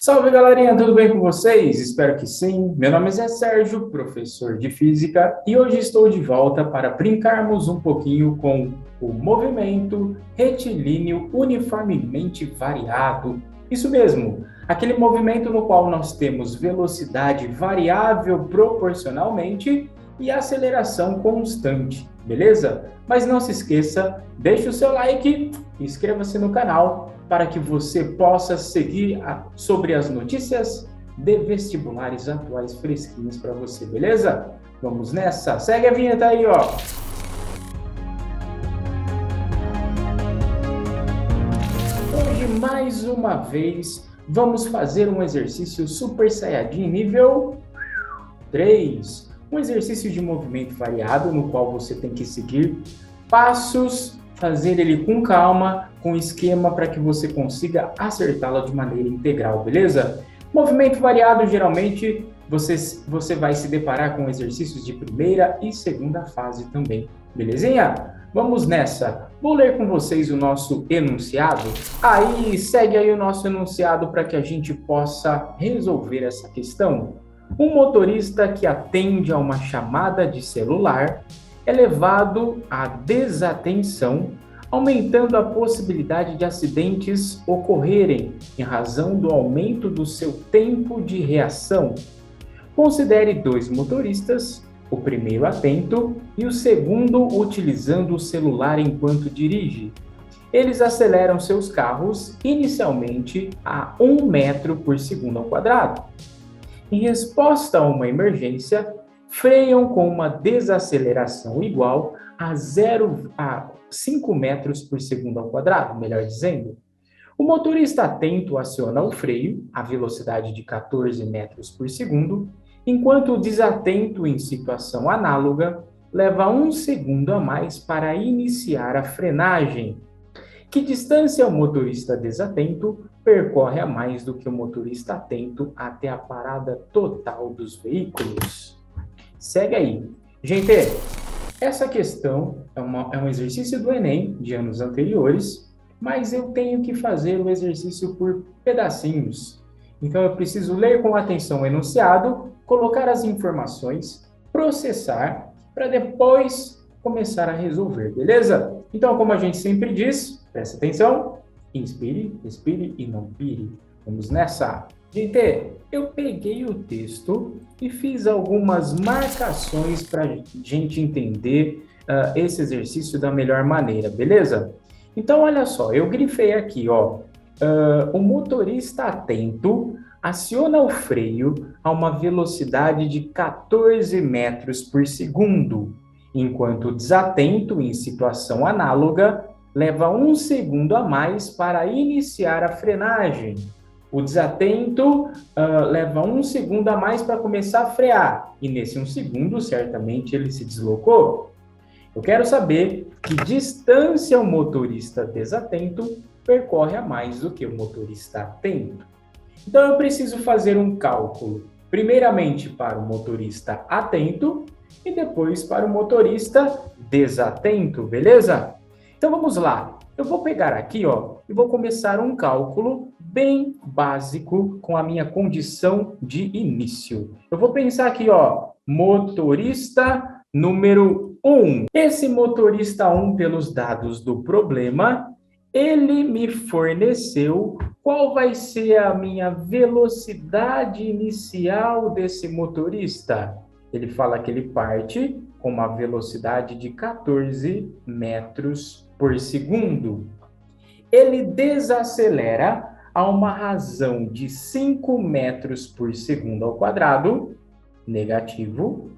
Salve, galerinha, tudo bem com vocês? Espero que sim. Meu nome é Zé Sérgio, professor de Física, e hoje estou de volta para brincarmos um pouquinho com o movimento retilíneo uniformemente variado. Isso mesmo, aquele movimento no qual nós temos velocidade variável proporcionalmente e aceleração constante, beleza? Mas não se esqueça, deixe o seu like e inscreva-se no canal para que você possa seguir sobre as notícias de vestibulares atuais fresquinhas para você, beleza? Vamos nessa? Segue a vinheta aí, ó! Hoje, mais uma vez, vamos fazer um exercício Super Saiyajin nível 3. Um exercício de movimento variado, no qual você tem que seguir passos, fazer ele com calma, com esquema para que você consiga acertá-la de maneira integral, beleza? Movimento variado, geralmente, você vai se deparar com exercícios de primeira e segunda fase também, belezinha? Vamos nessa. Vou ler com vocês o nosso enunciado. Aí, segue aí o nosso enunciado para que a gente possa resolver essa questão. Um motorista que atende a uma chamada de celular é levado à desatenção, aumentando a possibilidade de acidentes ocorrerem em razão do aumento do seu tempo de reação. Considere dois motoristas, o primeiro atento e o segundo utilizando o celular enquanto dirige. Eles aceleram seus carros inicialmente a 1 metro por segundo ao quadrado. Em resposta a uma emergência, freiam com uma desaceleração igual a 5 metros por segundo ao quadrado, melhor dizendo. O motorista atento aciona o freio a velocidade de 14 metros por segundo, enquanto o desatento em situação análoga leva 1 segundo a mais para iniciar a frenagem. Que distância o motorista desatento percorre a mais do que o motorista atento até a parada total dos veículos? Segue aí. Gente, essa questão é um exercício do Enem de anos anteriores, mas eu tenho que fazer o exercício por pedacinhos. Então eu preciso ler com atenção o enunciado, colocar as informações, processar, para depois começar a resolver, beleza? Então, como a gente sempre diz, preste atenção, inspire, respire e não pire. Vamos nessa! Gente, eu peguei o texto e fiz algumas marcações para a gente entender esse exercício da melhor maneira, beleza? Então, olha só, eu grifei aqui, ó, o motorista atento aciona o freio a uma velocidade de 14 metros por segundo, enquanto o desatento, em situação análoga, leva 1 segundo a mais para iniciar a frenagem. O desatento leva 1 segundo a mais para começar a frear, e nesse 1 segundo, certamente, ele se deslocou. Eu quero saber que distância o motorista desatento percorre a mais do que o motorista atento. Então, eu preciso fazer um cálculo, primeiramente para o motorista atento e depois para o motorista desatento, beleza? Então, vamos lá. Eu vou pegar aqui, ó, e vou começar um cálculo bem básico com a minha condição de início. Eu vou pensar aqui, ó, motorista número 1. Esse motorista 1, pelos dados do problema, ele me forneceu qual vai ser a minha velocidade inicial desse motorista. Ele fala que ele parte com uma velocidade de 14 metros por segundo. Ele desacelera a uma razão de 5 metros por segundo ao quadrado, negativo,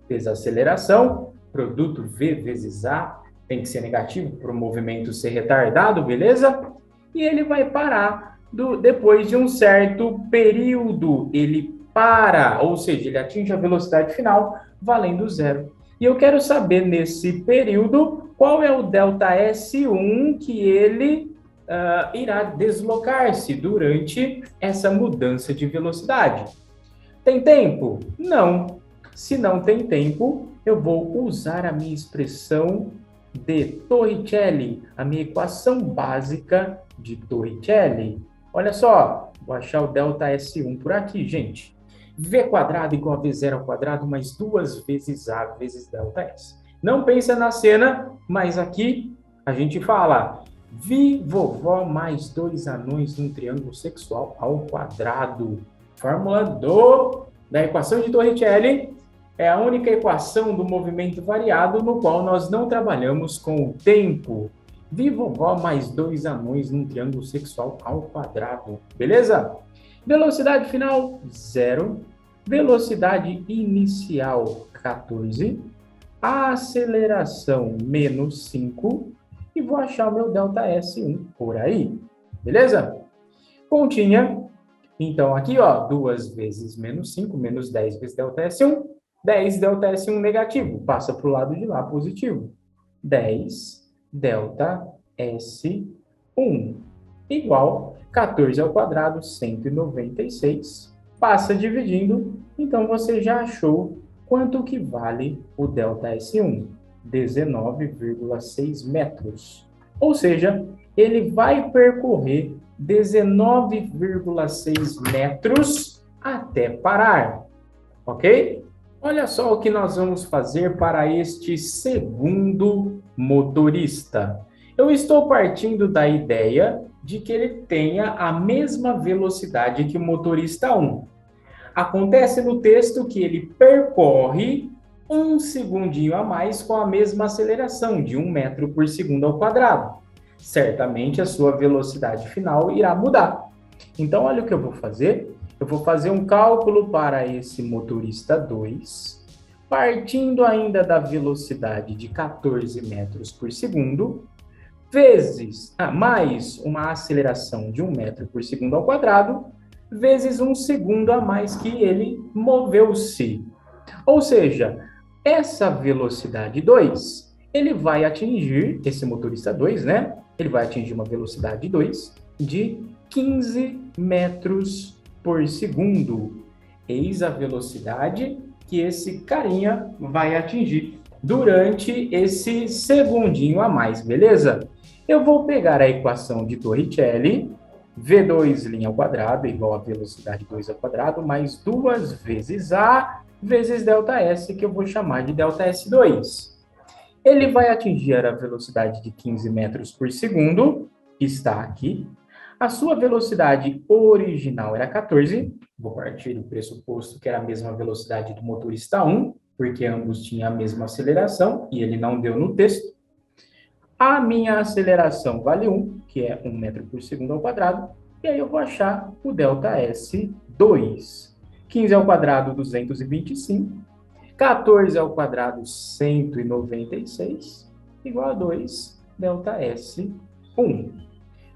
desaceleração, produto V vezes A, tem que ser negativo para o movimento ser retardado, beleza? E ele vai parar depois de um certo período, ele para, ou seja, ele atinge a velocidade final valendo zero. E eu quero saber nesse período qual é o delta S1 que ele irá deslocar-se durante essa mudança de velocidade. Tem tempo? Não. Se não tem tempo, eu vou usar a minha expressão de Torricelli, a minha equação básica de Torricelli. Olha só, Vou achar o delta S1 por aqui, gente. V quadrado igual a V0 ao quadrado mais 2 vezes A vezes delta S. Não pensa na cena, mas aqui a gente fala vi vovó mais 2 anões num triângulo sexual ao quadrado. Fórmula da equação de Torricelli é a única equação do movimento variado no qual nós não trabalhamos com o tempo. Vi vovó mais 2 anões num triângulo sexual ao quadrado. Beleza? Velocidade final, 0. Velocidade inicial, 14. Aceleração, menos 5. E vou achar o meu delta S1 por aí. Beleza? Continha. Então, aqui, ó, 2 vezes menos 5, menos 10 vezes delta S1. 10 delta S1 negativo, passa para o lado de lá positivo. 10 delta S1 igual 14 ao quadrado, 196. Passa dividindo, então você já achou quanto que vale o delta S1? 19,6 metros. Ou seja, ele vai percorrer 19,6 metros até parar. Ok? Olha só o que nós vamos fazer para este segundo motorista. Eu estou partindo da ideia de que ele tenha a mesma velocidade que o motorista 1. Acontece no texto que ele percorre um segundinho a mais com a mesma aceleração, de 1 metro por segundo ao quadrado. Certamente a sua velocidade final irá mudar. Então, olha o que eu vou fazer. Eu vou fazer um cálculo para esse motorista 2, partindo ainda da velocidade de 14 metros por segundo, vezes, mais uma aceleração de 1 metro por segundo ao quadrado, vezes 1 segundo a mais que ele moveu-se. Ou seja, essa velocidade 2, ele vai atingir, esse motorista 2, né? Ele vai atingir uma velocidade 2 de 15 metros por segundo. Eis a velocidade que esse carinha vai atingir durante esse segundinho a mais, beleza? Eu vou pegar a equação de Torricelli, V2' ao quadrado igual a velocidade 2 ao quadrado, mais 2 vezes A vezes delta S, que eu vou chamar de delta S2. Ele vai atingir a velocidade de 15 metros por segundo, que está aqui. A sua velocidade original era 14, vou partir do pressuposto que era a mesma velocidade do motorista 1, porque ambos tinham a mesma aceleração, e ele não deu no texto. A minha aceleração vale 1, que é 1 metro por segundo ao quadrado, e aí eu vou achar o delta S2. 15 ao quadrado, 225. 14 ao quadrado, 196, igual a 2, delta S1.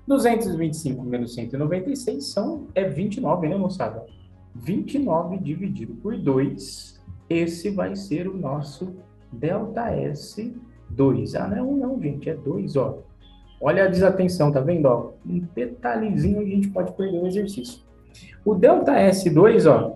225 menos 196 é 29, né, moçada? 29 dividido por 2, esse vai ser o nosso delta S2. Ah, não é 1 não, gente, é 2, ó. Olha a desatenção, tá vendo, ó? Um detalhezinho a gente pode perder o exercício. O delta S2, ó,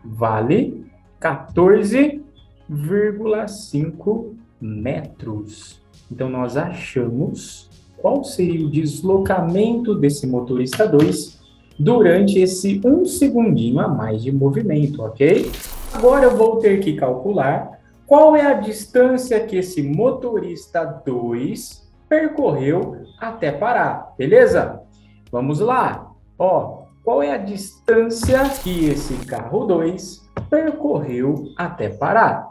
vale 14,5 metros. Então, nós achamos qual seria o deslocamento desse motorista 2 durante esse 1 segundinho a mais de movimento, ok? Agora eu vou ter que calcular qual é a distância que esse motorista 2 percorreu até parar, beleza? Vamos lá. Ó, qual é a distância que esse carro 2 percorreu até parar?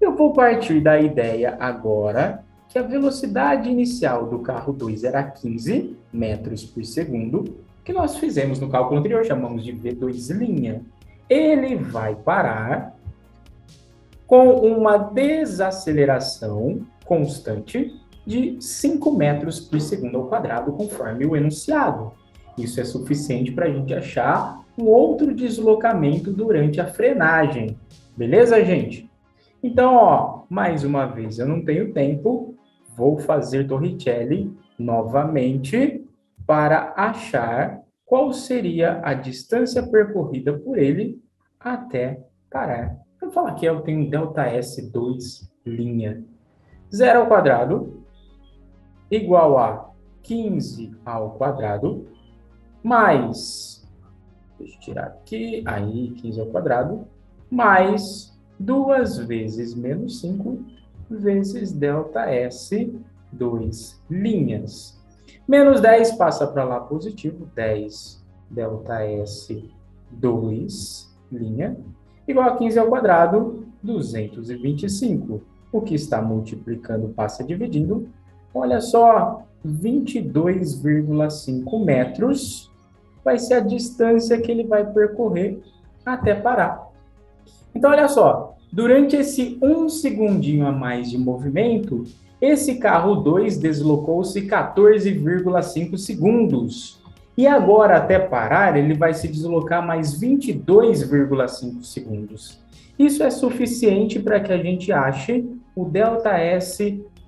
Eu vou partir da ideia agora que a velocidade inicial do carro 2 era 15 metros por segundo, que nós fizemos no cálculo anterior, chamamos de V2'. Ele vai parar com uma desaceleração constante de 5 metros por segundo ao quadrado, conforme o enunciado. Isso é suficiente para a gente achar um outro deslocamento durante a frenagem. Beleza, gente? Então, ó, mais uma vez, eu não tenho tempo, vou fazer Torricelli novamente para achar qual seria a distância percorrida por ele até parar. Vou falar que eu tenho delta S2'. 0 ao quadrado igual a 15 ao quadrado mais Deixa eu tirar aqui, aí 15 ao quadrado, mais 2 vezes menos 5 vezes ΔS, 2 linhas. Menos 10 passa para lá positivo, 10 ΔS, 2 linha, igual a 15 ao quadrado, 225. O que está multiplicando passa dividindo. Olha só, 22,5 metros vai ser a distância que ele vai percorrer até parar. Então, olha só, durante esse 1 segundinho a mais de movimento, esse carro 2 deslocou-se 14,5 segundos. E agora, até parar, ele vai se deslocar mais 22,5 segundos. Isso é suficiente para que a gente ache o ΔS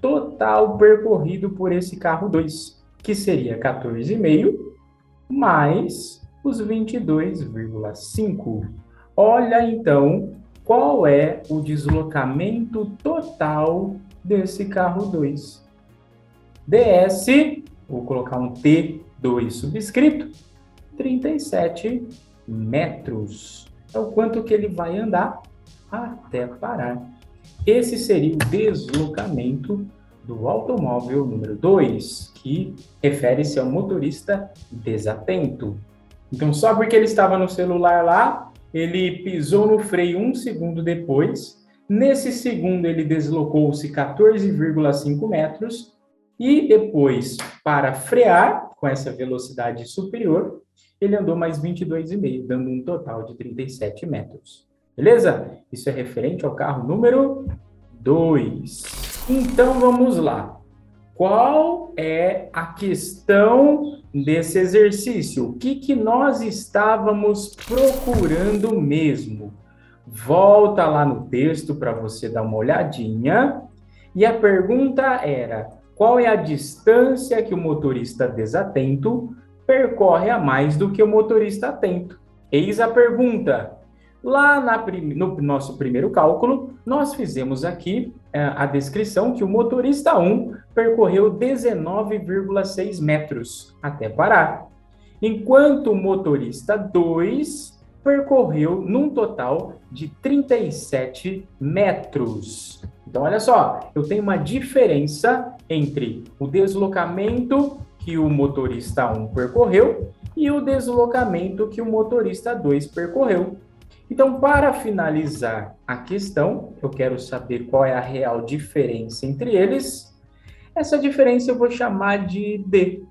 total percorrido por esse carro 2, que seria 14,5 mais os 22,5. Olha, então, qual é o deslocamento total desse carro 2. DS, vou colocar um T2 subscrito, 37 metros. É o quanto que ele vai andar até parar. Esse seria o deslocamento do automóvel número 2, que refere-se ao motorista desatento. Então, só porque ele estava no celular lá, ele pisou no freio 1 segundo depois. Nesse segundo, ele deslocou-se 14,5 metros. E depois, para frear com essa velocidade superior, ele andou mais 22,5, dando um total de 37 metros. Beleza? Isso é referente ao carro número 2. Então, vamos lá. Qual é a questão desse exercício? O que nós estávamos procurando mesmo? Volta lá no texto para você dar uma olhadinha. E a pergunta era: qual é a distância que o motorista desatento percorre a mais do que o motorista atento? Eis a pergunta. Lá no nosso primeiro cálculo, nós fizemos aqui a descrição que o motorista 1 percorreu 19,6 metros até parar, enquanto o motorista 2 percorreu num total de 37 metros. Então, olha só, eu tenho uma diferença entre o deslocamento que o motorista 1 percorreu e o deslocamento que o motorista 2 percorreu. Então, para finalizar a questão, eu quero saber qual é a real diferença entre eles. Essa diferença eu vou chamar de D,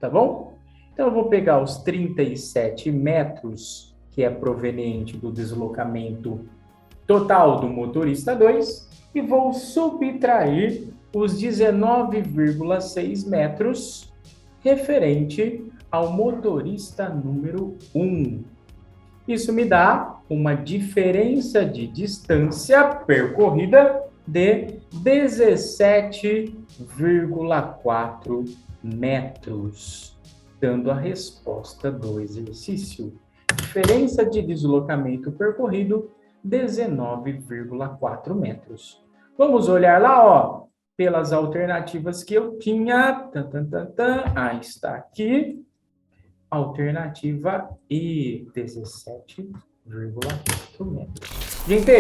tá bom? Então, eu vou pegar os 37 metros, que é proveniente do deslocamento total do motorista 2, e vou subtrair os 19,6 metros referente ao motorista número 1. Isso me dá uma diferença de distância percorrida de 17,4 metros, dando a resposta do exercício. Diferença de deslocamento percorrido, 19,4 metros. Vamos olhar lá, ó, pelas alternativas que eu tinha. Está aqui. Alternativa E, 17,4 metros. Gente,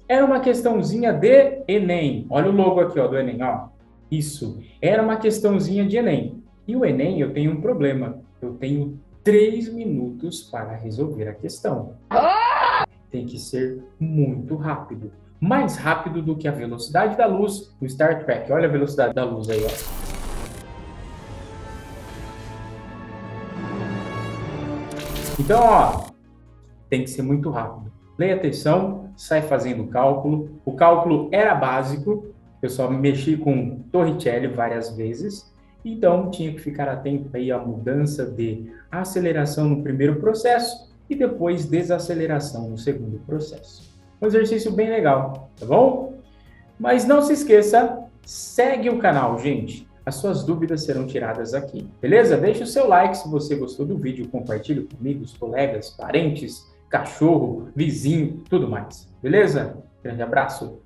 era uma questãozinha de Enem. Olha o logo aqui, ó, do Enem, ó. Isso, era uma questãozinha de Enem. E o Enem, eu tenho um problema. Eu tenho 3 minutos para resolver a questão. Tem que ser muito rápido. Mais rápido do que a velocidade da luz no Star Trek. Olha a velocidade da luz aí, ó. Então, ó, tem que ser muito rápido. Leia atenção, sai fazendo o cálculo. O cálculo era básico, eu só mexi com Torricelli várias vezes, então tinha que ficar atento aí à mudança de aceleração no primeiro processo e depois desaceleração no segundo processo. Um exercício bem legal, tá bom? Mas não se esqueça, segue o canal, gente. As suas dúvidas serão tiradas aqui, beleza? Deixe o seu like se você gostou do vídeo, compartilhe com amigos, colegas, parentes, cachorro, vizinho, tudo mais, beleza? Grande abraço!